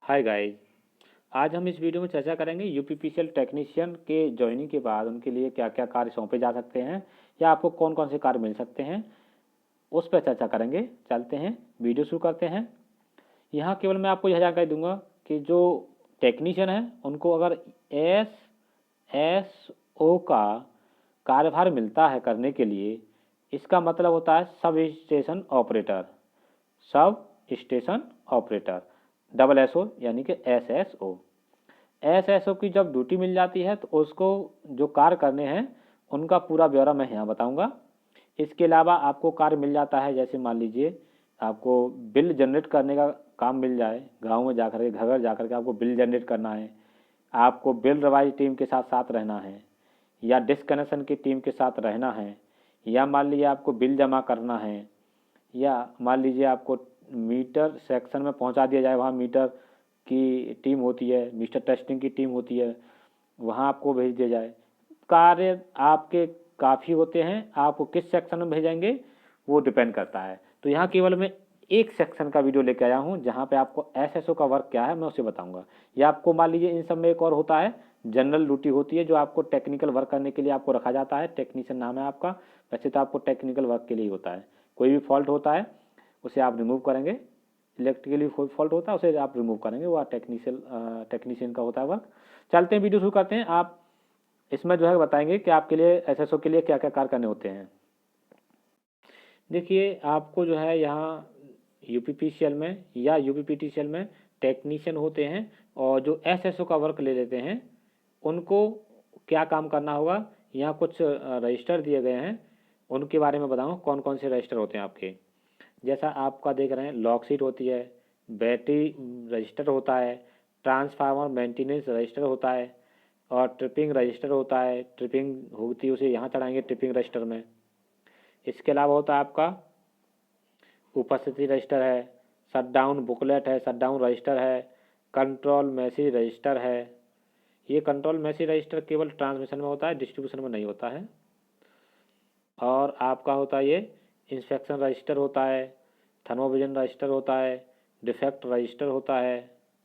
Hi guys. आज हम इस वीडियो में चर्चा करेंगे यूपीपीसीएल टेक्नीशियन के ज्वाइनिंग के बाद उनके लिए क्या क्या कार्य सौंपे जा सकते हैं या आपको कौन कौन से कार्य मिल सकते हैं, उस पर चर्चा करेंगे। चलते हैं, वीडियो शुरू करते हैं। यहाँ केवल मैं आपको यह जानकारी दूंगा कि जो टेक्नीशियन है उनको अगर एस एस ओ का कार्यभार मिलता है करने के लिए, इसका मतलब होता है substation operator. Substation operator, double S O यानी कि एस एस ओ की जब ड्यूटी मिल जाती है तो उसको जो कार्य करने हैं उनका पूरा ब्यौरा मैं यहाँ बताऊँगा। इसके अलावा आपको कार्य मिल जाता है, जैसे मान लीजिए आपको बिल जनरेट करने का काम मिल जाए, गांव में जाकर के घर घर जाकर के आपको बिल जनरेट करना है, आपको बिल रिवाइज टीम के साथ साथ रहना है, या डिस्कनेक्शन की टीम के साथ रहना है, या मान लीजिए आपको बिल जमा करना है, या मान लीजिए आपको मीटर सेक्शन में पहुंचा दिया जाए, वहाँ मीटर की टीम होती है, मीटर टेस्टिंग की टीम होती है, वहाँ आपको भेज दिया जाए। कार्य आपके काफ़ी होते हैं, आपको किस सेक्शन में भेजेंगे वो डिपेंड करता है। तो यहाँ केवल मैं एक सेक्शन का वीडियो लेके आया हूँ जहाँ पे आपको एसएसओ का वर्क क्या है मैं उसे बताऊँगा। या आपको मान लीजिए इन सब में एक और होता है, जनरल ड्यूटी होती है जो आपको टेक्निकल वर्क करने के लिए आपको रखा जाता है, टेक्नीशियन नाम है आपका। वैसे तो आपको टेक्निकल वर्क के लिए ही होता है, कोई भी फॉल्ट होता है उसे आप रिमूव करेंगे, इलेक्ट्रिकली फॉल्ट होता है उसे आप रिमूव करेंगे, वो टेक्नीशियन का होता है वर्क। चलते हैं, वीडियो शुरू करते हैं। आप इसमें जो है बताएंगे कि आपके लिए एसएसओ के लिए क्या क्या कार्य करने होते हैं। देखिए, आपको जो है यहाँ यूपीपीसीएल में या यूपीपीटीसीएल में टेक्नीशियन होते हैं, और जो एसएसओ का वर्क ले लेते हैं उनको क्या काम करना होगा। यहाँ कुछ रजिस्टर दिए गए हैं, उनके बारे में बताऊँ कौन कौन से रजिस्टर होते हैं आपके। जैसा आपका देख रहे हैं, लॉक शीट होती है, बैटरी रजिस्टर होता है, ट्रांसफार्मर मेंटेनेंस रजिस्टर होता है, और ट्रिपिंग रजिस्टर होता है। ट्रिपिंग होती है उसे यहाँ चढ़ाएंगे ट्रिपिंग रजिस्टर में। इसके अलावा होता है आपका उपस्थिति रजिस्टर है, शटडाउन बुकलेट है, शटडाउन रजिस्टर है, कंट्रोल मैसेज रजिस्टर है। ये कंट्रोल मैसेज रजिस्टर केवल ट्रांसमिशन में होता है, डिस्ट्रीब्यूशन में नहीं होता है। और आपका होता है ये इंस्पेक्शन रजिस्टर होता है, थर्मोविजन रजिस्टर होता है, डिफेक्ट रजिस्टर होता है।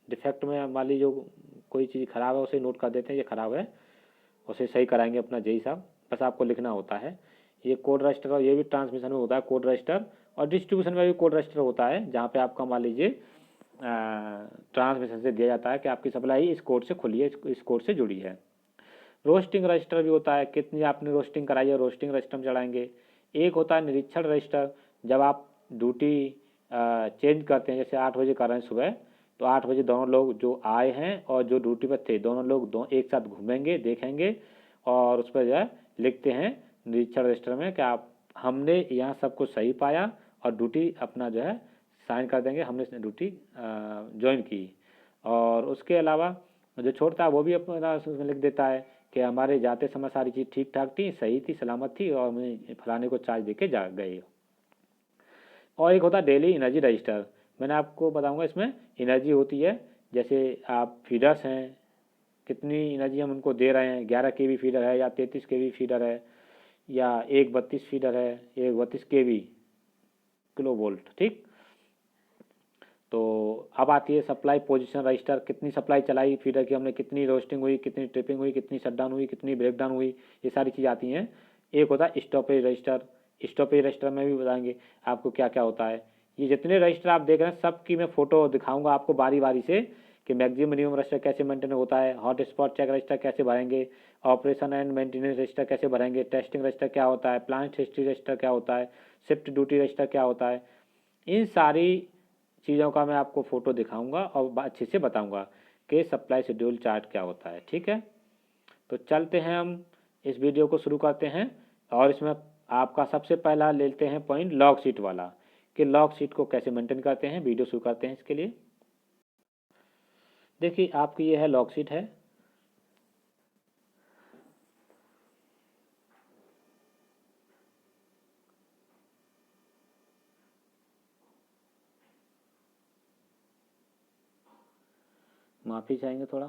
डिफेक्ट में मान लीजिए जो कोई चीज़ ख़राब है उसे नोट कर देते हैं, ये ख़राब है, उसे सही कराएंगे अपना जेई साहब, बस आपको लिखना होता है। ये कोड रजिस्टर, और ये भी ट्रांसमिशन में होता है कोड रजिस्टर, और डिस्ट्रीब्यूशन में भी कोड रजिस्टर होता है, जहाँ पे आपका मान लीजिए ट्रांसमिशन से दिया जाता है कि आपकी सप्लाई इस कोड से खुली है, इस कोड से जुड़ी है। रोस्टिंग रजिस्टर भी होता है, कितनी आपने रोस्टिंग कराई है, रोस्टिंग रजिस्टर में चढ़ाएंगे। एक होता है निरीक्षण रजिस्टर, जब आप ड्यूटी चेंज करते हैं, जैसे 8 बजे कर रहे हैं सुबह, तो 8 बजे दोनों लोग जो आए हैं और जो ड्यूटी पर थे दोनों लोग एक साथ घूमेंगे, देखेंगे, और उस पर जो है लिखते हैं निरीक्षण रजिस्टर में कि आप हमने यहाँ सब कुछ सही पाया, और ड्यूटी अपना जो है साइन कर देंगे, हमने ड्यूटी ज्वाइन की। और उसके अलावा जो छोड़ता है वो भी अपना उसमें लिख देता है कि हमारे जाते समय सारी चीज़ ठीक ठाक थी, सही थी, सलामत थी, और मैं फलाने को चार्ज दे के जा गए। और एक होता है डेली एनर्जी रजिस्टर, मैंने आपको बताऊंगा। इसमें एनर्जी होती है, जैसे आप फीडर्स हैं, कितनी एनर्जी हम उनको दे रहे हैं, 11 केवी फीडर है या 33 केवी फीडर है, या 132 फीडर है, 132 केवी किलो वोल्ट, ठीक। तो अब आती है सप्लाई पोजीशन रजिस्टर, कितनी सप्लाई चलाई फीडर की हमने, कितनी रोस्टिंग हुई, कितनी ट्रिपिंग हुई, कितनी शटडाउन हुई, कितनी ब्रेकडाउन हुई, ये सारी चीज़ आती हैं। एक होता है स्टॉपेज रजिस्टर, स्टॉपेज रजिस्टर में भी बताएंगे आपको क्या क्या होता है। ये जितने रजिस्टर आप देख रहे हैं सब की मैं फोटो दिखाऊंगा आपको बारी बारी से, कि मैक्सिमम मिनिमम रजिस्टर कैसे मेंटेन होता है, हॉट स्पॉट चेक रजिस्टर कैसे भरेंगे, ऑपरेशन एंड मेंटेनेंस रजिस्टर कैसे भरेंगे, टेस्टिंग रजिस्टर क्या होता है, प्लांट हिस्ट्री रजिस्टर क्या होता है, शिफ्ट ड्यूटी रजिस्टर क्या होता है। इन सारी चीज़ों का मैं आपको फ़ोटो दिखाऊंगा और अच्छे से बताऊंगा कि सप्लाई शेड्यूल चार्ट क्या होता है, ठीक है। तो चलते हैं, हम इस वीडियो को शुरू करते हैं। और इसमें आपका सबसे पहला लेते हैं पॉइंट लॉग शीट वाला, कि लॉग शीट को कैसे मेंटेन करते हैं। वीडियो शुरू करते हैं इसके लिए। देखिए, आपकी ये है लॉग शीट है। माफ़ी चाहेंगे थोड़ा।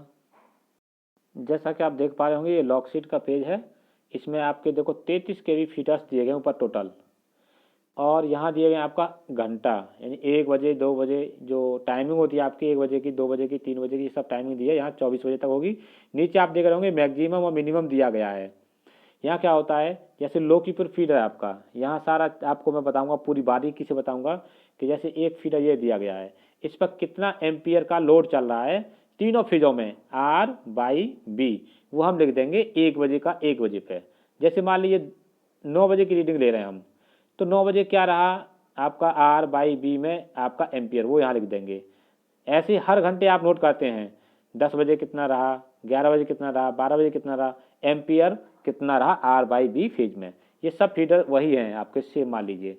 जैसा कि आप देख पा रहे होंगे, ये लॉग शीट का पेज है। इसमें आपके देखो 33 केवी फीडर्स दिए गए ऊपर टोटल, और यहाँ दिए गए आपका घंटा, यानी 1 बजे 2 बजे जो टाइमिंग होती है आपकी, 1 बजे की 2 बजे की 3 बजे की, सब टाइमिंग दी है। यहाँ 24 बजे तक होगी। नीचे आप देख रहे होंगे मैक्सिमम और मिनिमम दिया गया है। यहाँ क्या होता है, जैसे लो कीपर फीडर है आपका, यहाँ सारा आपको मैं बताऊंगा, पूरी बारीकी से बताऊंगा कि जैसे एक फीडर ये दिया गया है, इस पर कितना एम्पियर का लोड चल रहा है तीनों फेजों में, आर बाई बी, वो हम लिख देंगे 1 बजे का 1 बजे पे। जैसे मान लीजिए 9 बजे की रीडिंग ले रहे हैं हम, तो 9 बजे क्या रहा आपका आर बाई बी में आपका एम्पियर, वो यहाँ लिख देंगे। ऐसे हर घंटे आप नोट करते हैं, 10 बजे कितना रहा, 11 बजे कितना रहा, 12 बजे कितना रहा, एम्पियर कितना रहा आर बाई बी फेज में। ये सब फीडर वही हैं आपके, सेम मान लीजिए,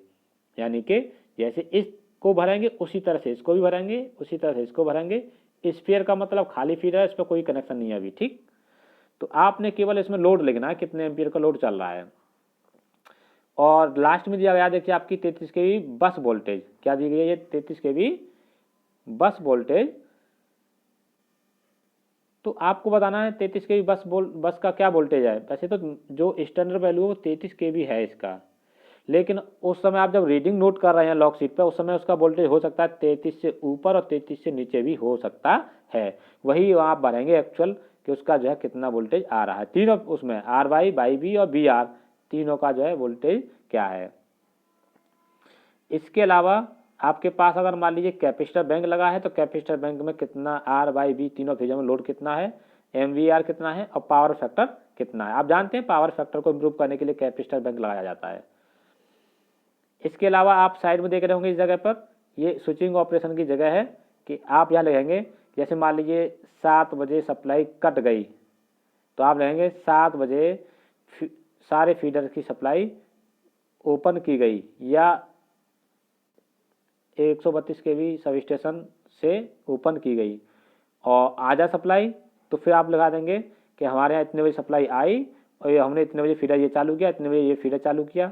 यानी कि जैसे इसको भरेंगे उसी तरह से इसको भी भरेंगे, उसी तरह से इसको भरेंगे। स्फीयर का मतलब खाली फीडर है, इस पर कोई कनेक्शन नहीं है अभी, ठीक। तो आपने केवल इसमें लोड लिखना है, कितने एम्पियर का लोड चल रहा है। और लास्ट में दिया गया देखिए आपकी 33 केवी बस वोल्टेज, क्या दी गई है, ये 33 केवी बस वोल्टेज। तो आपको बताना है 33 केवी बस का क्या वोल्टेज है। वैसे तो जो स्टैंडर्ड वैल्यू है वो 33 केवी है इसका, लेकिन उस समय आप जब रीडिंग नोट कर रहे हैं लॉग शीट पे, उस समय उसका वोल्टेज हो सकता है 33 से ऊपर और 33 से नीचे भी हो सकता है। वही आप भरेंगे एक्चुअल कि उसका जो है कितना वोल्टेज आ रहा है, तीनों उसमें आर वाई बाई बी और बी आर तीनों का जो है वोल्टेज क्या है। इसके अलावा आपके पास अगर मान लीजिए कैपेसिटर बैंक लगा है, तो कैपेसिटर बैंक में कितना आर बाई बी तीनों फेजों में लोड कितना है, एमवीआर कितना है और पावर फैक्टर कितना है। आप जानते हैं पावर फैक्टर को इम्प्रूव करने के लिए कैपेसिटर बैंक लगाया जाता है। इसके अलावा आप साइड में देख रहे होंगे इस जगह पर, ये स्विचिंग ऑपरेशन की जगह है कि आप यहाँ लगेंगे, जैसे मान लीजिए 7 बजे सप्लाई कट गई, तो आप लगेंगे 7 बजे सारे फीडर की सप्लाई ओपन की गई, या 132 केवी सब स्टेशन से ओपन की गई और आजा सप्लाई, तो फिर आप लगा देंगे कि हमारे यहाँ इतने बजे सप्लाई आई और ये हमने इतने बजे फीडर ये चालू किया, इतने बजे ये फीडर चालू किया।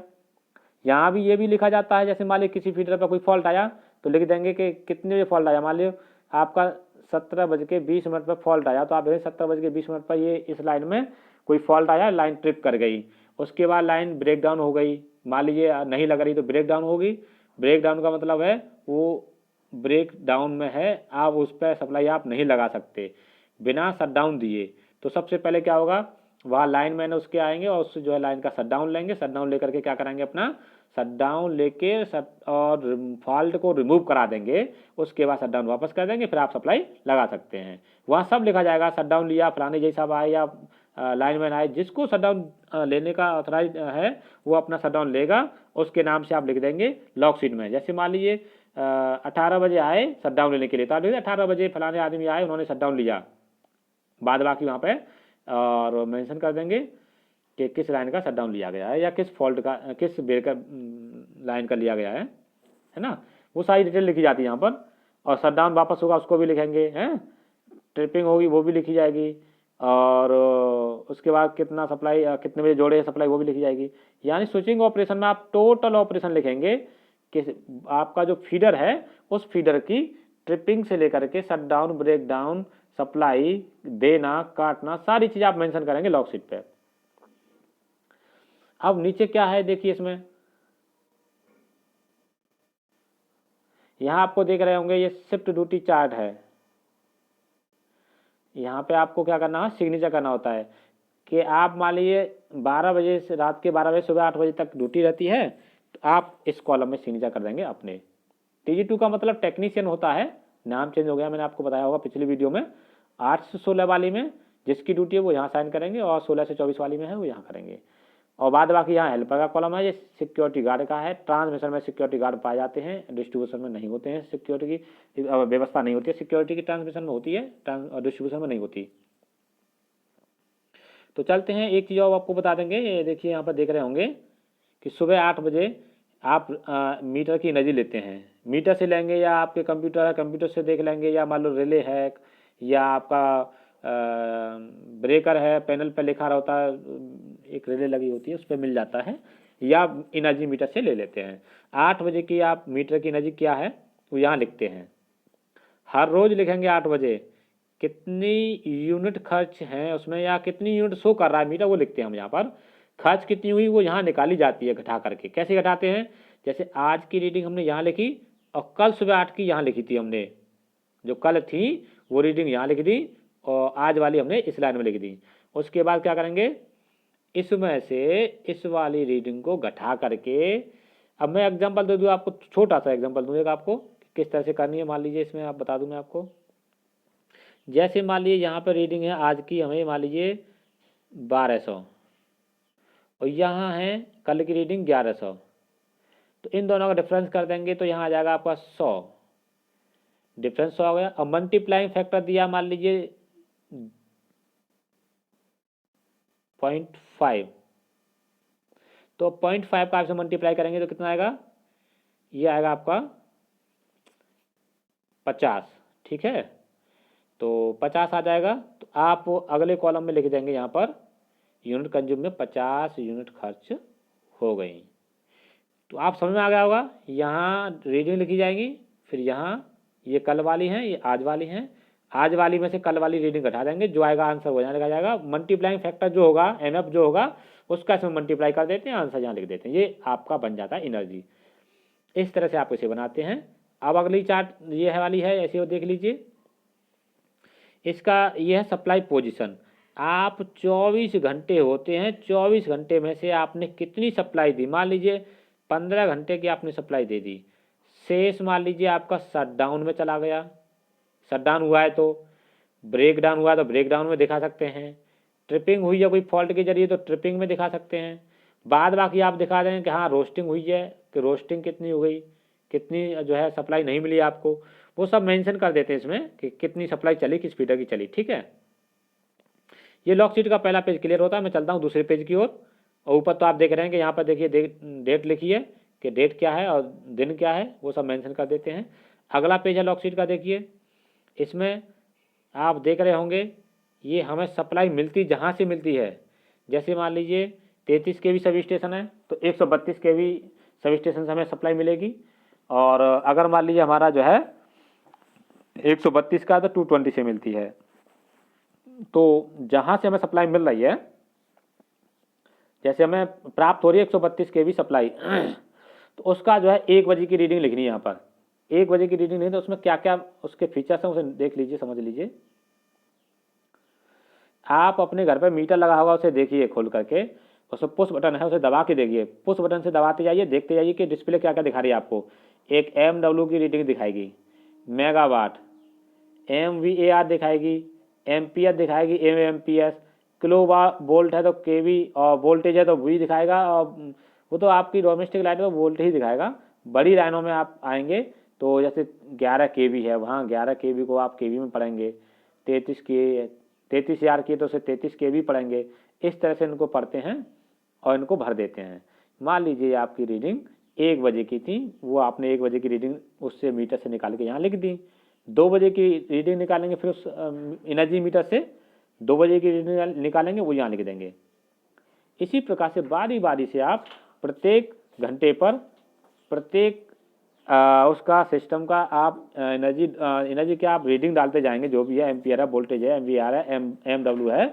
यहाँ भी ये भी लिखा जाता है, जैसे मान लीजिए किसी फीडर पर कोई फॉल्ट आया तो लिख देंगे कि कितने बजे फॉल्ट आया। मान लीजिए आपका 17:20 पर फॉल्ट आया, तो आप 17:20 पर ये इस लाइन में कोई फॉल्ट आया, लाइन ट्रिप कर गई, उसके बाद लाइन ब्रेक डाउन हो गई, मान लीजिए नहीं लग रही तो ब्रेक डाउन होगी। ब्रेक डाउन का मतलब है वो ब्रेक डाउन में है, आप उस पर सप्लाई आप नहीं लगा सकते बिना शट डाउन दिए। तो सबसे पहले क्या होगा, वहाँ लाइन मैन उसके आएंगे और उससे जो है लाइन का शट डाउन लेंगे, शट डाउन लेकर के क्या करेंगे, अपना शट डाउन लेके और फॉल्ट को रिमूव करा देंगे, उसके बाद शट डाउन वापस कर देंगे, फिर आप सप्लाई लगा सकते हैं। वहाँ सब लिखा जाएगा, शट डाउन लिया फलाने जैसा आए या लाइन मैन आए, जिसको शट डाउन लेने का ऑथराइज है वो अपना शट डाउन लेगा, उसके नाम से आप लिख देंगे लॉग शीट में। जैसे मान लीजिए 18 बजे आए शट डाउन लेने के लिए, तो आप 18 बजे फलाने आदमी आए, उन्होंने शट डाउन लिया, बाद बाकी वहाँ पे और मेंशन कर देंगे कि किस लाइन का शट डाउन लिया गया है या किस फॉल्ट का, किस ब्रेकर लाइन का लिया गया है ना, वो सारी डिटेल लिखी जाती है यहाँ पर। और शट डाउन वापस होगा उसको भी लिखेंगे, हैं ट्रिपिंग होगी वो भी लिखी जाएगी, और उसके बाद कितना सप्लाई कितने बजे जोड़े सप्लाई वो भी लिखी जाएगी। यानी स्विचिंग ऑपरेशन में आप टोटल ऑपरेशन लिखेंगे कि आपका जो फीडर है उस फीडर की ट्रिपिंग से लेकर के shutdown, breakdown, supply देना, काटना, सारी चीज आप मेंशन करेंगे लॉग शीट पे। अब नीचे क्या है देखिए, इसमें यहां आपको देख रहे होंगे ये शिफ्ट ड्यूटी चार्ट है। यहाँ पे आपको क्या करना है, सिग्नेचर करना होता है कि आप मान लीजिए 12 बजे से रात के 12 बजे सुबह 8 बजे तक ड्यूटी रहती है, तो आप इस कॉलम में सिग्नेचर कर देंगे अपने। TG2 का मतलब टेक्नीशियन होता है, नाम चेंज हो गया, मैंने आपको बताया होगा पिछली वीडियो में। 8 से 16 वाली में जिसकी ड्यूटी है वो यहाँ साइन करेंगे, और 16 से 24 वाली में है वो यहाँ करेंगे। और बाद बाकी यहाँ हेल्पर का कॉलम है, ये सिक्योरिटी गार्ड का है। ट्रांसमिशन में सिक्योरिटी गार्ड पाए जाते हैं, डिस्ट्रीब्यूशन में नहीं होते हैं, सिक्योरिटी की व्यवस्था नहीं होती है, सिक्योरिटी की ट्रांसमिशन में होती है और डिस्ट्रीब्यूशन में नहीं होती। तो चलते हैं, एक चीज़ और आपको बता देंगे, ये देखिए यहाँ पर देख रहे होंगे कि सुबह 8 बजे आप मीटर की एनर्जी लेते हैं, मीटर से लेंगे या आपके कंप्यूटर है कंप्यूटर से देख लेंगे, या मान लो रिले है या आपका ब्रेकर है, पैनल पर लिखा रहता है, एक रिले लगी होती है उस पर मिल जाता है, या एनर्जी मीटर से ले लेते हैं। 8 बजे की आप मीटर की एनर्जी क्या है वो यहाँ लिखते हैं, हर रोज लिखेंगे 8 बजे कितनी यूनिट खर्च है उसमें, या कितनी यूनिट शो कर रहा है मीटर वो लिखते हैं हम यहाँ पर। खर्च कितनी हुई वो यहाँ निकाली जाती है घटा करके। कैसे घटाते हैं, जैसे आज की रीडिंग हमने यहाँ लिखी और कल सुबह 8 की यहाँ लिखी थी हमने, जो कल थी वो रीडिंग यहाँ लिख दी और आज वाली हमने इस लाइन में लिख दी। उसके बाद क्या करेंगे, इसमें से इस वाली रीडिंग को घटा करके, अब मैं एग्जांपल दे दूँ आपको, छोटा सा एग्जांपल दूँगा आपको किस तरह से करनी है। मान लीजिए इसमें आप बता दूँ मैं आपको, जैसे मान लीजिए यहाँ पर रीडिंग है आज की हमें मान लीजिए 1200 और यहाँ है कल की रीडिंग 1100, तो इन दोनों का डिफरेंस कर देंगे तो यहाँ आ जाएगा आपका 100, डिफरेंस 100 हो गया। और मल्टीप्लाइंग फैक्टर दिया मान लीजिए 0.5, तो 0.5 का आपसे मल्टीप्लाई करेंगे तो कितना आएगा, ये आएगा आपका 50, ठीक है। तो 50 आ जाएगा, तो आप अगले कॉलम में लिख देंगे यहाँ पर यूनिट कंज्यूम में 50 यूनिट खर्च हो गई। तो आप समझ में आ गया होगा, यहाँ रीडिंग लिखी जाएगी, फिर यहाँ ये कल वाली हैं, ये आज वाली हैं, आज वाली में से कल वाली रीडिंग घटा देंगे, जो आएगा आंसर वो यहाँ लिखा जाएगा। मल्टीप्लाइंग फैक्टर जो होगा एमएफ जो होगा उसका इसमें मल्टीप्लाई कर देते हैं, आंसर यहाँ लिख देते हैं, ये आपका बन जाता है एनर्जी। इस तरह से आप इसे बनाते हैं। अब अगली चार्ट ये है वाली है, ऐसे वो देख लीजिए, इसका ये है सप्लाई पोजीशन। आप 24 घंटे होते हैं, 24 घंटे में से आपने कितनी सप्लाई दी, मान लीजिए 15 घंटे की आपने सप्लाई दे दी, शेष मान लीजिए आपका शटडाउन में चला गया, शटडाउन हुआ है तो, ब्रेक डाउन हुआ है तो ब्रेक डाउन में दिखा सकते हैं, ट्रिपिंग हुई है कोई फॉल्ट के जरिए तो ट्रिपिंग में दिखा सकते हैं, बाद बाकी आप दिखा दें कि हाँ रोस्टिंग हुई है, कि रोस्टिंग कितनी हो गई, कितनी जो है सप्लाई नहीं मिली आपको, वो सब मेंशन कर देते हैं इसमें कि कितनी सप्लाई चली, किस फीडर की चली, ठीक है। ये लॉग शीट का पहला पेज क्लियर होता है। मैं चलता हूँ दूसरे पेज की ओर, और ऊपर तो आप देख रहे हैं कि यहाँ पर देखिए डेट लिखी है कि डेट क्या है और दिन क्या है, वो सब मेंशन कर देते हैं। अगला पेज है लॉग शीट का, देखिए इसमें आप देख रहे होंगे ये हमें सप्लाई मिलती जहाँ से मिलती है, जैसे मान लीजिए 33 kV सब स्टेशन है तो 132 kV सब स्टेशन से हमें सप्लाई मिलेगी, और अगर मान लीजिए हमारा जो है 132 का तो 220 से मिलती है। तो जहाँ से हमें सप्लाई मिल रही है, जैसे हमें प्राप्त हो रही है 132 kV सप्लाई तो उसका जो है 1 बजे की रीडिंग लिखनी है। यहाँ पर 1 बजे की रीडिंग नहीं, तो उसमें क्या क्या उसके फीचर्स हैं उसे देख लीजिए, समझ लीजिए। आप अपने घर पर मीटर लगा होगा उसे देखिए खोल करके, उसमें पुश बटन है उसे दबा के देखिए, पुश बटन से दबाते जाइए, देखते जाइए कि डिस्प्ले क्या क्या दिखा रही है आपको। एक MW की रीडिंग दिखाएगी, मेगावाट, MVAR दिखाएगी, एम्पियर दिखाएगी, MAMPS, किलो वोल्ट है तो KV, और वोल्टेज है तो V दिखाएगा, और वो तो आपकी डोमेस्टिक लाइट में वोल्ट ही दिखाएगा। बड़ी लाइनों में आप आएंगे तो जैसे 11 kV है, वहाँ 11 kV को आप KV में पढ़ेंगे, 33,000 की तो उसे 33 kV पढ़ेंगे। इस तरह से इनको पढ़ते हैं और इनको भर देते हैं। मान लीजिए आपकी रीडिंग 1 बजे की थी, वो आपने 1 बजे की रीडिंग उससे मीटर से निकाल के यहाँ लिख दी। 2 बजे की रीडिंग निकालेंगे, फिर उस एनर्जी मीटर से 2 बजे की रीडिंग निकालेंगे, वो यहाँ लिख देंगे। इसी प्रकार से बारी बारी से आप प्रत्येक घंटे पर प्रत्येक उसका सिस्टम का आप एनर्जी क्या आप रीडिंग डालते जाएंगे, जो भी है, एम्पियर है, वोल्टेज है, MVAR है, MW है।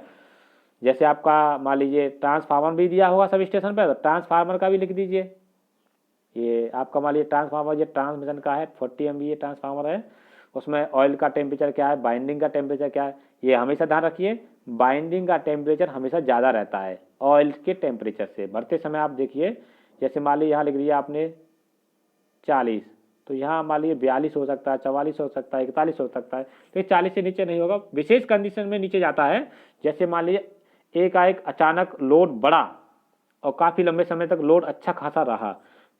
जैसे आपका मान लीजिए ट्रांसफार्मर भी दिया होगा सब स्टेशन पर, तो ट्रांसफार्मर का भी लिख दीजिए। ये आपका मान लीजिए ट्रांसफार्मर, ये ट्रांसमिशन का है, 40 MVA ट्रांसफार्मर है, उसमें ऑयल का टेम्परेचर क्या है, बाइंडिंग का टेम्परेचर क्या है। ये हमेशा ध्यान रखिए, बाइंडिंग का टेम्परेचर हमेशा ज़्यादा रहता है ऑयल के टेम्परेचर से। भरते समय आप देखिए, जैसे मान लीजिए यहाँ लिख दिया आपने 40, तो यहाँ मान लीजिए 42 हो सकता है, 44 हो सकता है, 41 हो सकता है, तो ये 40 से नीचे नहीं होगा। विशेष कंडीशन में नीचे जाता है, जैसे मान लीजिए एक अचानक लोड बढ़ा और काफ़ी लंबे समय तक लोड अच्छा खासा रहा,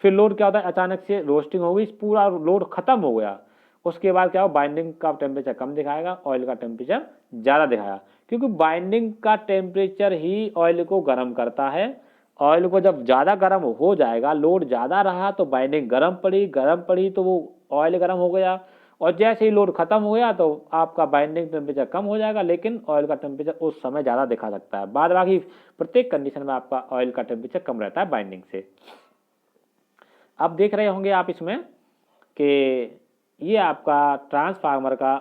फिर लोड क्या होता है, अचानक से रोस्टिंग हो गई, पूरा लोड खत्म हो गया, उसके बाद क्या हो, बाइंडिंग का टेम्परेचर कम दिखाएगा, ऑयल का टेम्परेचर ज़्यादा दिखाएगा, क्योंकि बाइंडिंग का टेम्परेचर ही ऑयल को गर्म करता है। ऑयल को जब ज़्यादा गर्म हो जाएगा, लोड ज़्यादा रहा तो बाइंडिंग गर्म पड़ी तो वो ऑयल गर्म हो गया, और जैसे ही लोड खत्म हो गया तो आपका बाइंडिंग टेम्परेचर कम हो जाएगा, लेकिन ऑयल का टेम्परेचर उस समय ज़्यादा दिखा सकता है। बाद बाकी प्रत्येक कंडीशन में आपका ऑयल का टेम्परेचर कम रहता है बाइंडिंग से। अब देख रहे होंगे आप इसमें कि ये आपका ट्रांसफार्मर का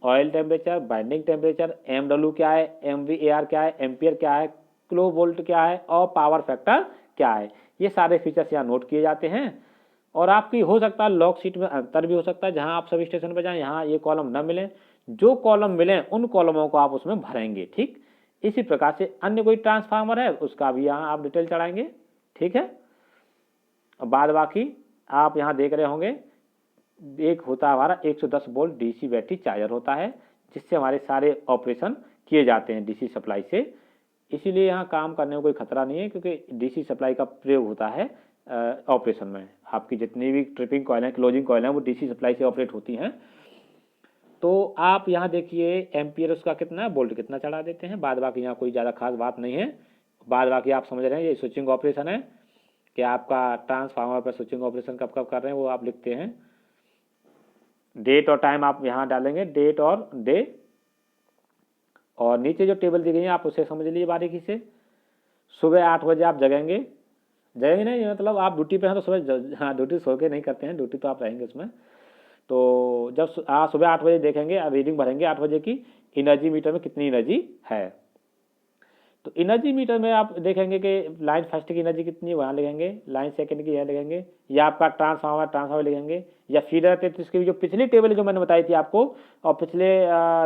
oil temperature, binding temperature, MW क्या है, MVAR क्या है, एम्पियर क्या है, किलो वोल्ट क्या है, और पावर फैक्टर क्या है, ये सारे फीचर्स यहाँ नोट किए जाते हैं। और आपकी हो सकता है लॉग शीट में अंतर भी हो सकता है, जहां आप सब स्टेशन पर जाएं यहाँ ये कॉलम न मिले, जो कॉलम मिले उन कॉलमों को आप उसमें भरेंगे। ठीक, इसी प्रकार से अन्य कोई ट्रांसफार्मर है उसका भी यहाँ आप डिटेल चढ़ाएंगे। ठीक है, बाद बाकी आप यहाँ देख रहे होंगे एक होता है हमारा 110 वोल्ट डीसी बैटरी चार्जर होता है, जिससे हमारे सारे ऑपरेशन किए जाते हैं डीसी सप्लाई से। इसीलिए यहाँ काम करने में कोई खतरा नहीं है, क्योंकि डीसी सप्लाई का प्रयोग होता है ऑपरेशन में। आपकी जितनी भी ट्रिपिंग कॉइल हैं, क्लोजिंग कॉइल हैं, वो डीसी सप्लाई से ऑपरेट होती हैं। तो आप यहाँ देखिए एम्पियर उसका कितना है, वोल्ट कितना चढ़ा देते हैं। बाद बाकी यहाँ कोई ज़्यादा खास बात नहीं है। बाद बाकी आप समझ रहे हैं ये स्विचिंग ऑपरेशन है कि आपका ट्रांसफार्मर पर स्विचिंग ऑपरेशन कब कब कर रहे हैं वो आप लिखते हैं। डेट और टाइम आप यहाँ डालेंगे, डेट और डे, और नीचे जो टेबल दी गई है आप उसे समझ लीजिए बारीकी से। सुबह 8 बजे आप जगेंगे, जगेंगे नहीं मतलब आप ड्यूटी पे हैं तो सुबह हाँ ड्यूटी सो के नहीं करते हैं, ड्यूटी तो आप रहेंगे उसमें। तो जब सुबह 8 बजे देखेंगे, रीडिंग भरेंगे 8 बजे की, एनर्जी मीटर में कितनी एनर्जी है। तो एनर्जी मीटर में आप देखेंगे कि लाइन फर्स्ट की एनर्जी कितनी है वहाँ लिखेंगे, लाइन सेकंड की यह लिखेंगे, या आपका ट्रांसफार्मर लिखेंगे, या फीडर है तो इसकी जो पिछली टेबल जो मैंने बताई थी आपको, और पिछले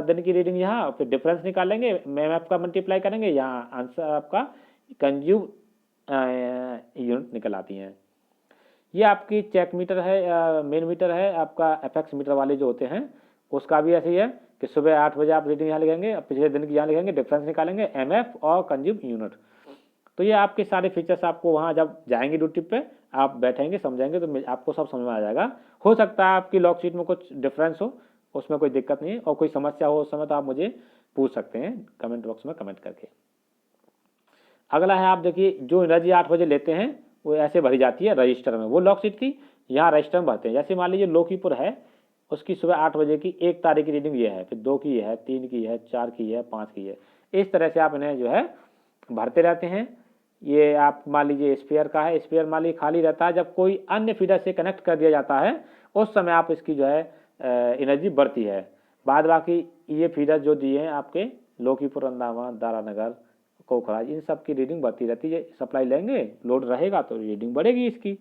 दिन की रीडिंग यहाँ, फिर डिफरेंस निकालेंगे, एमएफ का मल्टीप्लाई करेंगे, यहाँ आंसर आपका कंज्यूम यूनिट निकल आती हैं। ये आपकी चेक मीटर है, मेन मीटर है आपका, एफएक्स मीटर वाले जो होते हैं उसका भी ऐसे ही है कि सुबह 8 बजे आप रीडिंग यहाँ लिखेंगे, पिछले दिन की यहाँ लिखेंगे, डिफरेंस निकालेंगे, एमएफ और कंज्यूम यूनिट। तो ये आपके सारे फीचर्स आपको वहाँ जब जाएंगे ड्यूटी पे आप बैठेंगे समझेंगे तो आपको सब समझ में आ जाएगा। हो सकता है आपकी लॉग शीट में कुछ डिफरेंस हो, उसमें कोई दिक्कत नहीं है, और कोई समस्या हो उस समय तो आप मुझे पूछ सकते हैं कमेंट बॉक्स में कमेंट करके। अगला है आप देखिए जो एनर्जी 8 बजे लेते हैं वो ऐसे भरी जाती है रजिस्टर में, वो लॉग शीट की यहाँ रजिस्टर में भरते हैं। जैसे मान लीजिए लोकीपुर है, उसकी सुबह 8 बजे की 1 तारीख की रीडिंग ये है, फिर 2 की है, 3 की है, 4 की है, 5 की है, इस तरह से आप इन्हें जो है भरते रहते हैं। ये आप मान लीजिए स्पेयर का है, स्पेयर मान लीजिए खाली रहता है, जब कोई अन्य फीडर से कनेक्ट कर दिया जाता है उस समय आप इसकी जो है एनर्जी बढ़ती है। बाद बाकी ये फीडर जो दिए हैं आपके लोकीपुर, अंदामान, दारानगर, कोखराज, इन सब की रीडिंग बढ़ती रहती है। सप्लाई लेंगे लोड रहेगा तो रीडिंग बढ़ेगी इसकी।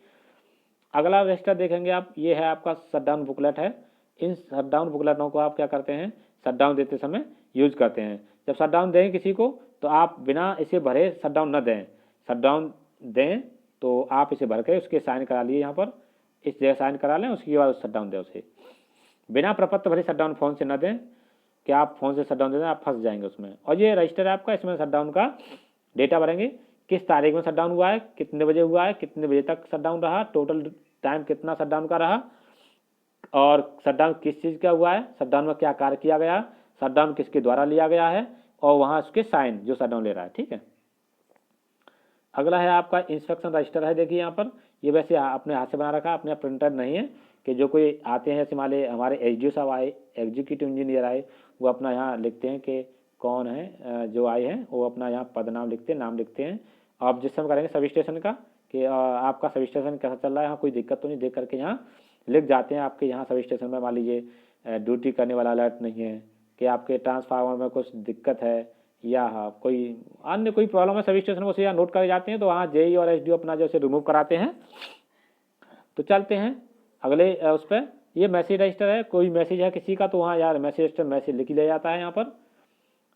अगला रजिस्टर देखेंगे आप, ये है आपका शटडाउन बुकलेट है। इन शटडाउन बुकलेटों को आप क्या करते हैं शटडाउन देते समय यूज करते हैं। जब शटडाउन दें किसी को तो आप बिना इसे भरे शटडाउन न दें, शटडाउन दें तो आप इसे भर के उसके साइन करा लिए, यहाँ पर इस जगह साइन करा लें, उसके बाद शटडाउन दें उसे। बिना प्रपत्र भरे शटडाउन फोन से न दें कि आप फोन से शटडाउन दे दें, आप फंस जाएंगे उसमें। और ये रजिस्टर है आपका, इसमें शटडाउन का डेटा भरेंगे, किस तारीख में शटडाउन हुआ है, कितने बजे हुआ है, कितने बजे तक शटडाउन रहा, टोटल टाइम कितना शटडाउन का रहा, और शटडाउन किस चीज़ का हुआ है, शटडाउन में क्या कार्य किया गया, शटडाउन किसके द्वारा लिया गया है, और वहाँ उसके साइन जो शटडाउन ले रहा है। ठीक है, अगला है आपका इंस्ट्रक्शन रजिस्टर है। देखिए यहाँ पर ये वैसे अपने हाथ से बना रखा है, अपने प्रिंटर नहीं है कि जो कोई आते हैं जैसे हमारे एसडीओ साहब आए, एग्जीक्यूटिव इंजीनियर आए, वो अपना यहाँ लिखते हैं कि कौन है जो आए हैं, वो अपना यहाँ पद नाम लिखते हैं, नाम लिखते हैं। आप जिस समय करेंगे सब स्टेशन का कि आपका सब स्टेशन कैसा चल रहा है, यहाँ कोई दिक्कत तो नहीं, देख करके यहाँ लिख जाते हैं। आपके यहाँ सब स्टेशन में मान लीजिए ड्यूटी करने वाला अलर्ट नहीं है, कि आपके ट्रांसफार्मर में कुछ दिक्कत है, या कोई अन्य कोई प्रॉब्लम है, सभी स्टेशन को यहाँ नोट करे जाते हैं। तो वहाँ जेई और एसडीओ अपना जैसे रिमूव कराते हैं। तो चलते हैं अगले उस पर। ये मैसेज रजिस्टर है, कोई मैसेज है किसी का तो वहाँ यार मैसेज रजिस्टर मैसेज लिख लिया जाता है। यहाँ पर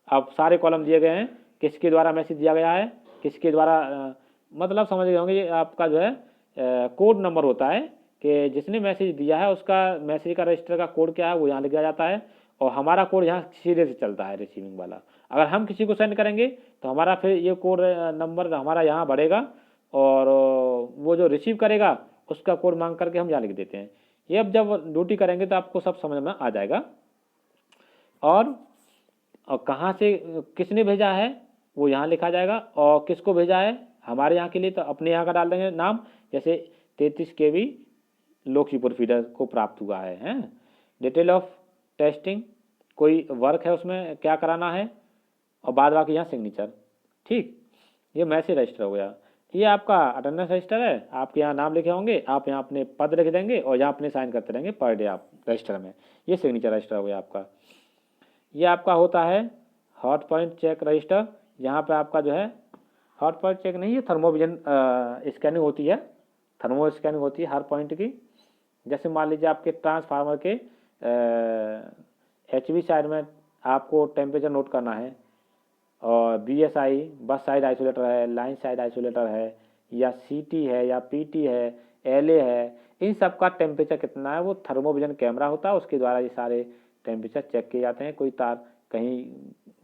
अब सारे कॉलम दिए गए हैं, किसके द्वारा मैसेज दिया गया है, किसके द्वारा मतलब समझ गए होंगे। ये आपका जो है कोड नंबर होता है कि जिसने मैसेज दिया है उसका मैसेज का रजिस्टर का कोड क्या है वो यहाँ लिखा जाता है, और हमारा कोड यहाँ सीधे से चलता है रिसीविंग वाला। अगर हम किसी को सेंड करेंगे तो हमारा फिर ये कोड नंबर हमारा यहाँ बढ़ेगा, और वो जो रिसीव करेगा उसका कोड मांग करके हम यहाँ लिख देते हैं। ये अब जब ड्यूटी करेंगे तो आपको सब समझ में आ जाएगा। और कहाँ से किसने भेजा है वो यहाँ लिखा जाएगा, और किसको भेजा है हमारे यहाँ के लिए तो अपने यहाँ का डाल देंगे नाम, जैसे 33 kV लोकीपुर फीडर को प्राप्त हुआ है, हैं। डिटेल ऑफ टेस्टिंग, कोई वर्क है उसमें क्या कराना है, और बाद बाकी यहाँ सिग्नेचर। ठीक, ये मैसेज रजिस्टर हो गया। ये आपका अटेंडेंस रजिस्टर है, आपके यहाँ नाम लिखे होंगे, आप यहाँ अपने पद लिख देंगे और यहाँ अपने साइन करते रहेंगे पर डे आप रजिस्टर में। ये सिग्नेचर रजिस्टर हो गया आपका। ये आपका होता है हॉट पॉइंट चेक रजिस्टर। यहाँ पे आपका जो है हॉट पॉइंट चेक नहीं है, थर्मोविजन स्कैनिंग होती है, थर्मो स्कैनिंग होती है हर पॉइंट की। जैसे मान लीजिए आपके ट्रांसफार्मर के HV साइड में आपको टेम्परेचर नोट करना है, और BSI बस साइड आइसोलेटर है, लाइन साइड आइसोलेटर है, या CT है, या PT है, LA है, इन सब का टेम्परेचर कितना है वो थर्मोविजन कैमरा होता है, उसके द्वारा ये सारे टेम्परेचर चेक किए जाते हैं। कोई तार कहीं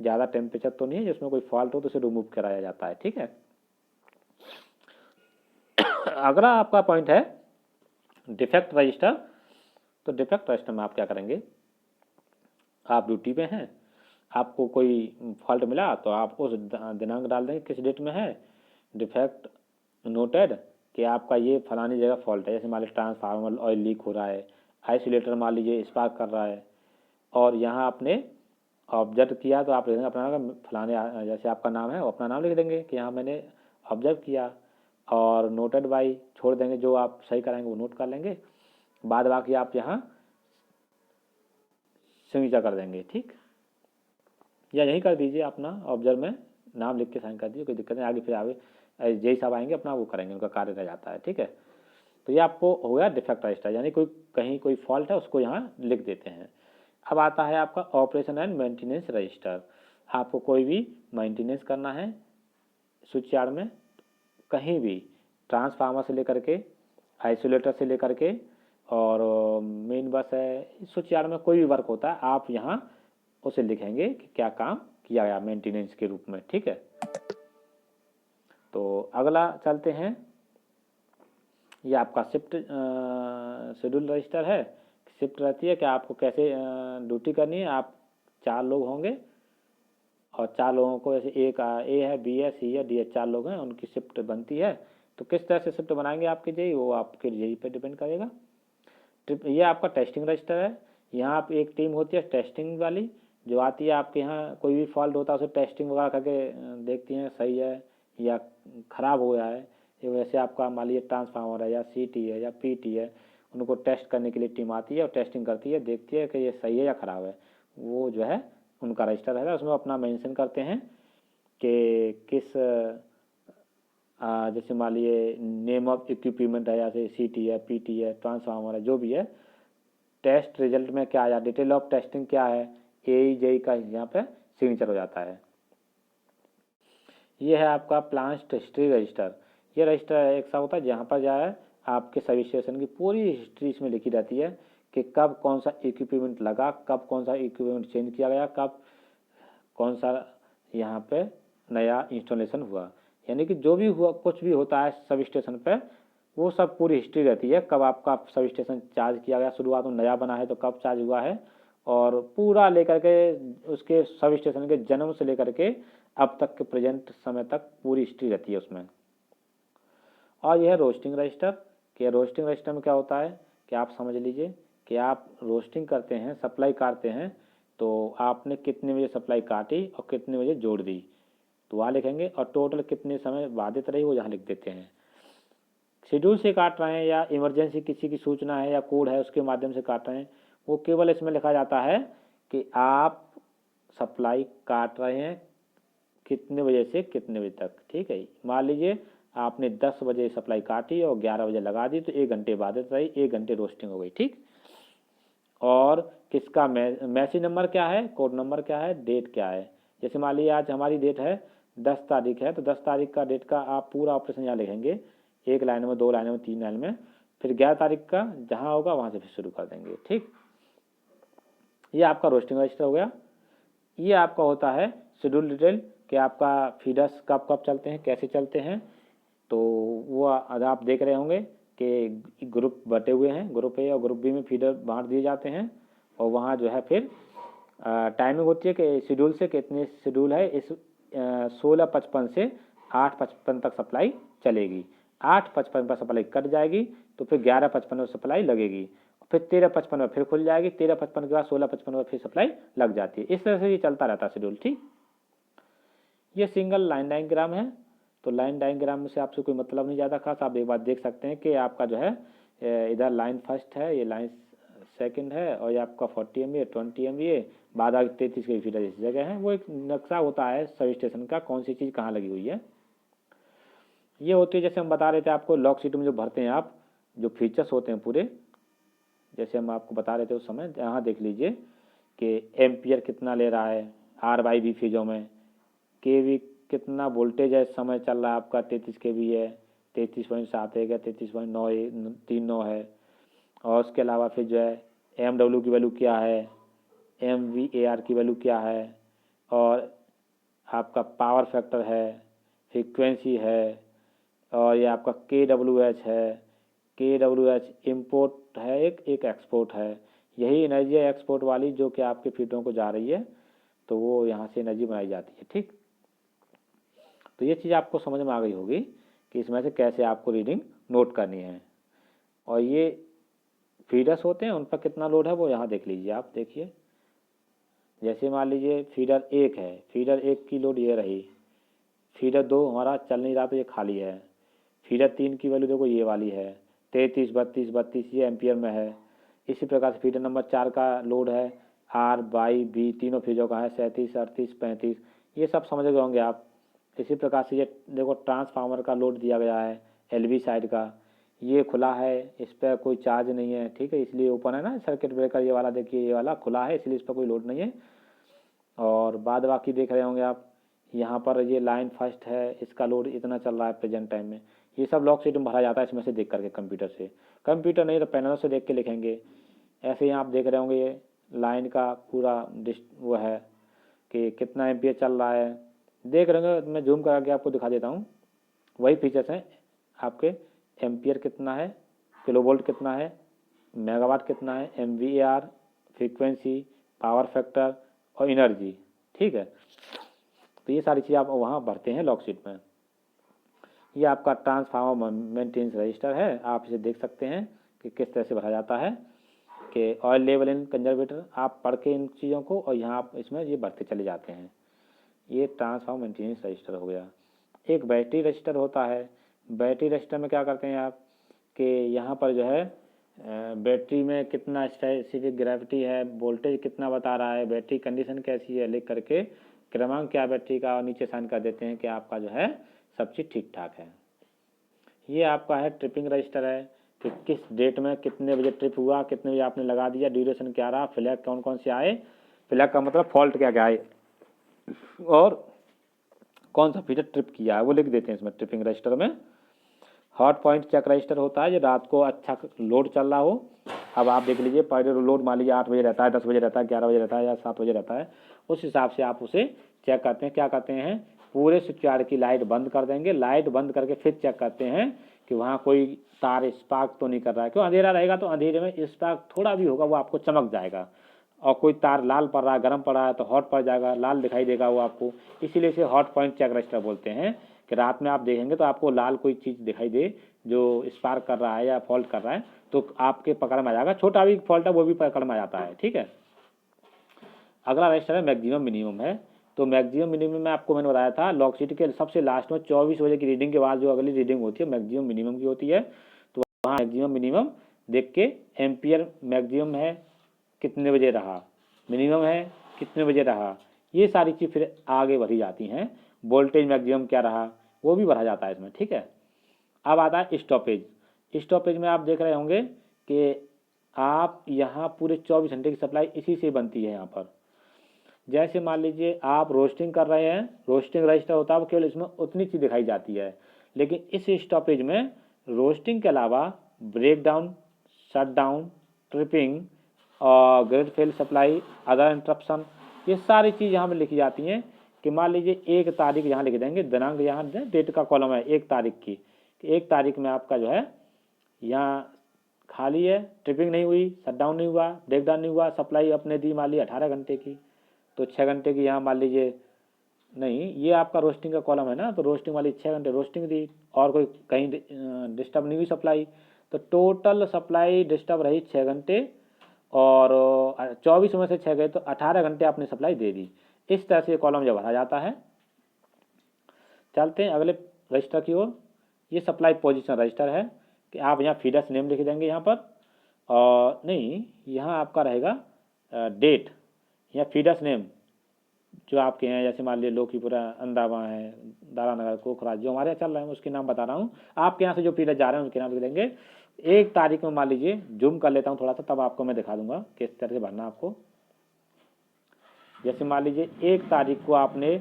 ज़्यादा टेम्परेचर तो नहीं है जिसमें कोई फॉल्ट हो तो उसे रिमूव कराया जाता है। ठीक है। अगला आपका पॉइंट है डिफेक्ट रजिस्टर। तो डिफेक्ट रजिस्टर में आप क्या करेंगे, आप ड्यूटी पे हैं, आपको कोई फॉल्ट मिला तो आप उस दिनांक डाल देंगे किस डेट में है, डिफेक्ट नोटेड कि आपका ये फलानी जगह फॉल्ट है। जैसे मान लीजिए ट्रांसफार्मर ऑयल लीक हो रहा है, आइसोलेटर मान लीजिए स्पार्क कर रहा है, और यहाँ आपने ऑब्जर्व किया तो आप लिख देंगे अपना फलाने, जैसे आपका नाम है वो अपना नाम लिख देंगे कि यहाँ मैंने ऑब्जर्व किया, और नोटेड बाई छोड़ देंगे, जो आप सही कराएंगे वो नोट कर लेंगे, बाद बाकी आप यहाँ सिग्नेचर कर देंगे। ठीक, या यही कर दीजिए अपना ऑब्जर्व में नाम लिख के साइन कर दीजिए, कोई दिक्कत नहीं। आगे फिर आगे जय साहब आएंगे अपना वो करेंगे, उनका कार्य रह जाता है। ठीक है। तो ये आपको हो गया डिफेक्ट रजिस्टर, यानी कोई कहीं कोई फॉल्ट है उसको यहाँ लिख देते हैं। अब आता है आपका ऑपरेशन एंड मेंटेनेंस रजिस्टर। आपको कोई भी मेंटेनेंस करना है स्विच यार्ड में, कहीं भी ट्रांसफार्मर से लेकर के, आइसोलेटर से लेकर के, और मेन बस है, स्विच यार्ड में कोई भी वर्क होता है आप यहाँ उसे लिखेंगे कि क्या काम किया गया मेंटेनेंस के रूप में। ठीक है। तो अगला चलते हैं, ये आपका शिफ्ट शेड्यूल रजिस्टर है। शिफ्ट रहती है कि आपको कैसे ड्यूटी करनी है। आप 4 लोग होंगे, और 4 लोगों को, जैसे एक A है, B है, C है, D है, 4 लोग हैं, उनकी शिफ्ट बनती है। तो किस तरह से शिफ्ट बनाएंगे आपके जेई, वो आपके जेई पे डिपेंड करेगा। ये आपका टेस्टिंग रजिस्टर है। यहाँ आप एक टीम होती है टेस्टिंग वाली, जो आती है आपके यहाँ कोई भी फॉल्ट होता है उसे टेस्टिंग वगैरह करके देखती हैं सही है या ख़राब हो गया है। वैसे आपका मान लीजिए ट्रांसफार्मर है, या CT है, या PT है, उनको टेस्ट करने के लिए टीम आती है और टेस्टिंग करती है, देखती है कि ये सही है या ख़राब है। वो जो है उनका रजिस्टर रहेगा, उसमें अपना मेंशन करते हैं कि किस जैसे मान लीजिए नेम ऑफ इक्विपमेंट है, जैसे CT है, PT है, ट्रांसफार्मर है, जो भी है, टेस्ट रिजल्ट में क्या आया, डिटेल ऑफ टेस्टिंग क्या है, AEJ का यहाँ पे सिग्नेचर हो जाता है। ये है आपका प्लांट हिस्ट्री रजिस्टर। ये रजिस्टर एक सा होता है जहाँ पर जो है आपके सब स्टेशन की पूरी हिस्ट्री इसमें लिखी रहती है कि कब कौन सा इक्विपमेंट लगा, कब कौन सा इक्विपमेंट चेंज किया गया, कब कौन सा यहाँ पे नया इंस्टॉलेशन हुआ। यानी कि जो भी हुआ, कुछ भी होता है सब स्टेशन पे, वो सब पूरी हिस्ट्री रहती है। कब आपका सब स्टेशन चार्ज किया गया, शुरुआत में नया बना है तो कब चार्ज हुआ है, और पूरा लेकर के उसके सब स्टेशन के जन्म से लेकर के अब तक के प्रेजेंट समय तक पूरी हिस्ट्री रहती है उसमें। और यह रोस्टिंग रजिस्टर, कि रोस्टिंग रजिस्टर में क्या होता है कि आप समझ लीजिए कि आप रोस्टिंग करते हैं, सप्लाई काटते हैं, तो आपने कितने बजे सप्लाई काटी और कितने बजे जोड़ दी, तो वहाँ लिखेंगे, और टोटल कितने समय बाधित रही वो यहाँ लिख देते हैं। शेड्यूल से काट रहे हैं या इमरजेंसी किसी की सूचना है या कोड है उसके माध्यम से काट रहे हैं, वो केवल इसमें लिखा जाता है कि आप सप्लाई काट रहे हैं कितने बजे से कितने बजे तक। ठीक है। मान लीजिए आपने 10 बजे सप्लाई काटी और 11 बजे लगा दी, तो 1 घंटे बाधित रही, 1 घंटे रोस्टिंग हो गई। ठीक। और किसका मैसेज नंबर क्या है, कोड नंबर क्या है, डेट क्या है। जैसे मान लीजिए आज हमारी डेट है 10 तारीख है, तो 10 तारीख का डेट का आप पूरा ऑपरेशन यहाँ लिखेंगे, 1 लाइन में, 2 लाइन में, 3 लाइन में। फिर 11 तारीख का जहाँ होगा वहाँ से फिर शुरू कर देंगे। ठीक। ये आपका रोस्टिंग रजिस्टर हो गया। ये आपका होता है शेड्यूल डिटेल, कि आपका फीडर्स कब कब चलते हैं, कैसे चलते हैं। तो वो आप देख रहे होंगे कि ग्रुप बटे हुए हैं, ग्रुप A और ग्रुप B में फीडर बांट दिए जाते हैं, और वहाँ जो है फिर टाइमिंग होती है कि शेड्यूल से कितने शेड्यूल है, इस 16:55 से 8:55 तक सप्लाई चलेगी। 8:55 पर सप्लाई कट जाएगी तो फिर 11:55 में सप्लाई लगेगी, फिर 13:55 में फिर खुल जाएगी, 13:55 के बाद 16:55 में फिर सप्लाई लग जाती है। इस तरह से ये चलता रहता है शेड्यूल। ठीक। ये सिंगल लाइन डायग्राम है। तो लाइन डायग्राम से आपसे कोई मतलब नहीं ज़्यादा खास, आप एक बात देख सकते हैं कि आपका जो है इधर लाइन फर्स्ट है, ये लाइन सेकंड है, और ये आपका 40 MVA 20 MVA बाद 33 के फीडर इस जगह है। वो एक नक्शा होता है सब स्टेशन का, कौन सी चीज़ कहाँ लगी हुई है। ये होती है जैसे हम बता रहे थे आपको, लॉक शीट में जो भरते हैं आप, जो फीचर्स होते हैं पूरे, जैसे हम आपको बता रहे थे उस समय, यहाँ देख लीजिए कि एम्पियर कितना ले रहा है RYB फीजों में, केवी कितना वोल्टेज है इस समय चल रहा है आपका 33 केवी है, 33.71 है, 33.939 है। और उसके अलावा फिर जो है MW की वैल्यू क्या है, MVAR की वैल्यू क्या है, और आपका पावर फैक्टर है, फ्रीक्वेंसी है, और ये आपका KWH है। KWH इम्पोर्ट है, एक एक्सपोर्ट है। यही एनर्जी है एक्सपोर्ट वाली जो कि आपके फीडों को जा रही है, तो वो यहाँ से एनर्जी बनाई जाती है। ठीक, तो ये चीज़ आपको समझ में आ गई होगी कि इसमें से कैसे आपको रीडिंग नोट करनी है। और ये फीडर्स होते हैं, उन पर कितना लोड है वो यहाँ देख लीजिए आप। देखिए जैसे मान लीजिए फीडर 1 है, फीडर 1 की लोड ये रही, फीडर 2 हमारा चल नहीं रहा तो ये खाली है, फीडर 3 की वैल्यू देखो ये वाली है 33, 32, 32 ये एम्पियर में है। इसी प्रकार से फीडर नंबर 4 का लोड है RYB, तीनों फीजों का है 37, 38, 35, ये सब समझ गए होंगे आप। इसी प्रकार से ये देखो ट्रांसफार्मर का लोड दिया गया है LV साइड का, ये खुला है, इस पर कोई चार्ज नहीं है। ठीक है, इसलिए ओपन है ना सर्किट ब्रेकर, ये वाला देखिए ये वाला खुला है इसलिए इस पर कोई लोड नहीं है। और बाद बाकी देख रहे होंगे आप, यहाँ पर ये लाइन फर्स्ट है, इसका लोड इतना चल रहा है प्रेजेंट टाइम में। ये सब लॉग शीट में भरा जाता है इसमें से देख करके, कंप्यूटर से, कंप्यूटर नहीं तो पैनल से देख के लिखेंगे। ऐसे ही आप देख रहे होंगे ये लाइन का पूरा वो है कि कितना एम्पियर चल रहा है, देख रहे होंगे। मैं जूम करा के आपको दिखा देता हूँ। वही फीचर्स हैं आपके, एम्पियर कितना है, किलोवोल्ट कितना है, मेगावाट कितना है, MVAR, फ्रीक्वेंसी, पावर फैक्टर और एनर्जी। ठीक है, तो ये सारी चीज़ आप वहाँ भरते हैं लॉग शीट में। ये आपका ट्रांसफार्मर मेंटेनेंस रजिस्टर है, आप इसे देख सकते हैं कि किस तरह से भरा जाता है कि ऑयल लेवल इन कंजर्वेटर, आप पढ़ के इन चीज़ों को और यहाँ आप इसमें ये भरते चले जाते हैं। ये ट्रांसफार्मर मेंटेनेंस रजिस्टर हो गया। एक बैटरी रजिस्टर होता है, बैटरी रजिस्टर में क्या करते हैं आप कि यहाँ पर जो है बैटरी में कितना स्पेसिफिक ग्रेविटी है, वोल्टेज कितना बता रहा है, बैटरी कंडीशन कैसी है, लिख करके क्रमांक क्या बैटरी का, और नीचे साइन कर देते हैं कि आपका जो है सब चीज़ ठीक ठाक है। ये आपका है ट्रिपिंग रजिस्टर है कि किस डेट में कितने बजे ट्रिप हुआ, कितने बजे आपने लगा दिया, ड्यूरेशन क्या रहा, फ्लैग कौन कौन से आए, फ्लैग का मतलब फॉल्ट क्या क्या आए, और कौन सा फीचर ट्रिप किया है वो लिख देते हैं इसमें ट्रिपिंग रजिस्टर में। हॉट पॉइंट चेक रजिस्टर होता है, जो रात को अच्छा लोड चल रहा हो। अब आप देख लीजिए पर लोड मान लीजिए 8 बजे रहता है, 10 बजे रहता है, 11 बजे रहता है या 7 बजे रहता है, उस हिसाब से आप उसे चेक करते हैं। क्या करते हैं, पूरे स्विच यार्ड की लाइट बंद कर देंगे, लाइट बंद करके फिर चेक करते हैं कि वहाँ कोई तार स्पार्क तो नहीं कर रहा है। क्यों, अंधेरा रहेगा तो अंधेरे में स्पार्क थोड़ा भी होगा वो आपको चमक जाएगा, और कोई तार लाल पड़ रहा है, गर्म पड़ रहा है तो हॉट पड़ जाएगा, लाल दिखाई देगा वो आपको। इसीलिए इसे हॉट पॉइंट चेक रजिस्टर बोलते हैं कि रात में आप देखेंगे तो आपको लाल कोई चीज़ दिखाई दे जो स्पार्क कर रहा है या फॉल्ट कर रहा है तो आपके पकड़ में आ जाएगा, छोटा भी फॉल्ट है वो भी पकड़ में आ जाता है। ठीक है, अगला रजिस्टर है मैक्सिमम मिनिमम है। तो मैक्सिमम मिनिमम में आपको मैंने बताया था लॉग शीट के सबसे लास्ट में 24 बजे की रीडिंग के बाद जो अगली रीडिंग होती है मैक्सिमम मिनिमम की होती है। तो वहाँ मैक्सिमम मिनिमम देख के एम्पियर मैक्सिमम है कितने बजे रहा, मिनिमम है कितने बजे रहा, ये सारी चीज़ फिर आगे बढ़ी जाती हैं। वोल्टेज मैक्सिमम क्या रहा वो भी बढ़ा जाता है इसमें। ठीक है, अब आता है स्टॉपेज। स्टॉपेज में आप देख रहे होंगे कि आप यहाँ पूरे 24 घंटे की सप्लाई इसी से बनती है। यहाँ पर जैसे मान लीजिए आप रोस्टिंग कर रहे हैं, रोस्टिंग रजिस्टर होता है वो केवल इसमें उतनी चीज़ दिखाई जाती है, लेकिन इस स्टॉपेज में रोस्टिंग के अलावा breakdown, shutdown, tripping और grid fail supply, other interruption, ये सारी चीज़ यहाँ पर लिखी जाती हैं। कि मान लीजिए 1 तारीख यहाँ लिख देंगे, दिनांक यहाँ डेट का कॉलम है 1 तारीख की, 1 तारीख में आपका जो है यहाँ खाली है, ट्रिपिंग नहीं हुई, शट डाउन नहीं हुआ, ब्रेक डाउन नहीं हुआ, सप्लाई अपने दी मान ली 18 घंटे की, तो 6 घंटे की यहाँ मान लीजिए नहीं, ये आपका रोस्टिंग का कॉलम है ना, तो रोस्टिंग वाली 6 घंटे रोस्टिंग दी और कोई कहीं डिस्टर्ब नहीं हुई सप्लाई, तो टोटल सप्लाई डिस्टर्ब रही 6 घंटे और 24 में से 6 गए तो 18 घंटे आपने सप्लाई दे दी। इस तरह से कॉलम जब भरा जाता है। चलते हैं अगले रजिस्टर की ओर। ये सप्लाई पोजीशन रजिस्टर है कि आप यहाँ फीडर्स नेम लिख देंगे यहाँ पर, और नहीं यहाँ आपका रहेगा डेट या फीडर्स नेम जो आपके हैं, जैसे मान लीजिए लोकीपुरा, अंदावा है, दारानगर, कोखरा, जो हमारे यहाँ चल रहे हैं उसके नाम बता रहा हूँ। आपके यहाँ से जो फीडर जा रहे हैं उनके नाम लिख देंगे। 1 तारीख में मान लीजिए, जूम कर लेता हूँ थोड़ा सा, तब आपको मैं दिखा दूंगा किस तरह से भरना आपको। जैसे मान लीजिए 1 तारीख को आपने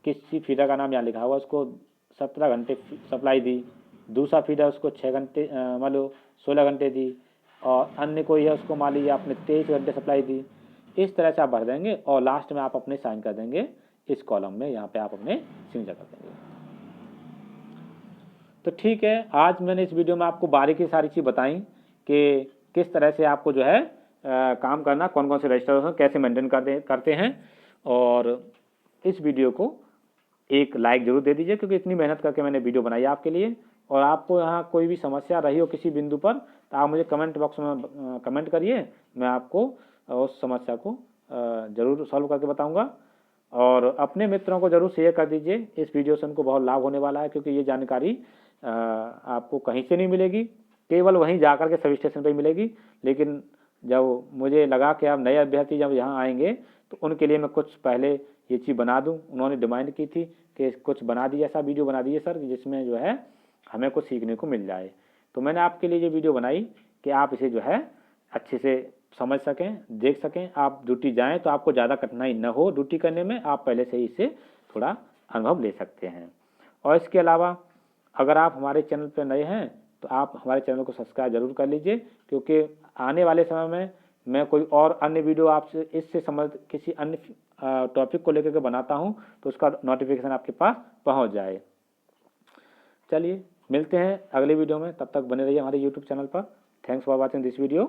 किसी फीडर का नाम यहाँ लिखा हुआ, उसको 17 घंटे सप्लाई दी, दूसरा फीडर उसको 6 घंटे मान लो 16 घंटे दी, और अन्य कोई है उसको मान लीजिए आपने 23 घंटे सप्लाई दी। इस तरह से आप भर देंगे और लास्ट में आप अपने साइन कर देंगे इस कॉलम में, यहाँ पे आप अपने सिग्नेचर कर देंगे। तो ठीक है, आज मैंने इस वीडियो में आपको बारीकी सारी चीज़ बताई कि किस तरह से आपको जो है काम करना, कौन कौन से रजिस्टर कैसे मेंटेन करते हैं। और इस वीडियो को एक लाइक जरूर दे दीजिए, क्योंकि इतनी मेहनत करके मैंने वीडियो बनाई आपके लिए। और आपको यहाँ कोई भी समस्या रही हो किसी बिंदु पर, तो आप मुझे कमेंट बॉक्स में कमेंट करिए, मैं आपको उस समस्या को ज़रूर सॉल्व करके बताऊँगा। और अपने मित्रों को ज़रूर शेयर कर दीजिए, इस वीडियो से उनको बहुत लाभ होने वाला है, क्योंकि ये जानकारी आपको कहीं से नहीं मिलेगी, केवल वहीं जाकर के सब स्टेशन पर मिलेगी। लेकिन जब मुझे लगा कि आप नए अभ्यर्थी जब यहाँ आएंगे तो उनके लिए मैं कुछ पहले ये चीज़ बना दूं, उन्होंने डिमांड की थी कि कुछ बना दीजिए, ऐसा वीडियो बना दीजिए सर जिसमें जो है हमें कुछ सीखने को मिल जाए। तो मैंने आपके लिए ये वीडियो बनाई कि आप इसे जो है अच्छे से समझ सकें, देख सकें। आप ड्यूटी जाएँ तो आपको ज़्यादा कठिनाई न हो ड्यूटी करने में, आप पहले से ही इससे थोड़ा अनुभव ले सकते हैं। और इसके अलावा अगर आप हमारे चैनल पर नए हैं तो आप हमारे चैनल को सब्सक्राइब जरूर कर लीजिए, क्योंकि आने वाले समय में मैं कोई और अन्य वीडियो आपसे इससे संबंधित किसी अन्य टॉपिक को लेकर के बनाता हूं, तो उसका नोटिफिकेशन आपके पास पहुंच जाए। चलिए मिलते हैं अगले वीडियो में, तब तक बने रहिए हमारे यूट्यूब चैनल पर। Thanks for watching this video.